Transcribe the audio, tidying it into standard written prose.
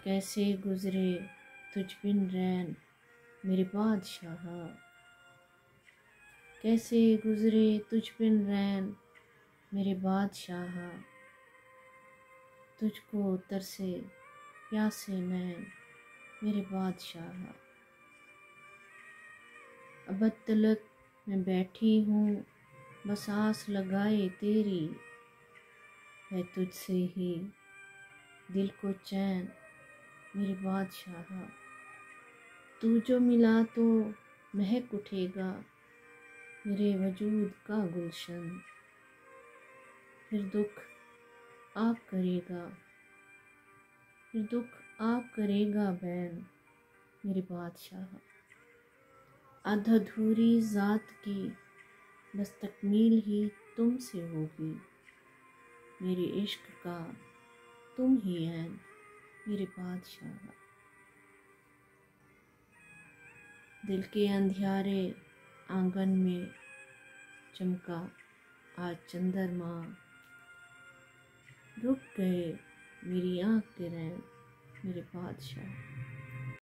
कैसे गुजरे तुझ बिन रैन मेरे बादशाह, कैसे गुजरे तुझ बिन रैन मेरे बादशाह, तुझको तरसे प्यासे नैन मेरे बादशाह। अब तलक मैं बैठी हूँ बस आस लगाए तेरी, है तुझसे ही दिल को चैन मेरे बादशाह। तू जो मिला तो महक उठेगा मेरे वजूद का गुलशन, फिर दुख आप करेगा, फिर दुख आप करेगा बैन मेरे बादशाह। अधूरी ज़ात की बस तकमील ही तुमसे होगी, मेरे इश्क का तुम ही हैं मेरे बादशाह। दिल के अंधियारे आंगन में चमका आज चंद्रमा, रुक गए मेरी आँख के रैन मेरे बादशाह।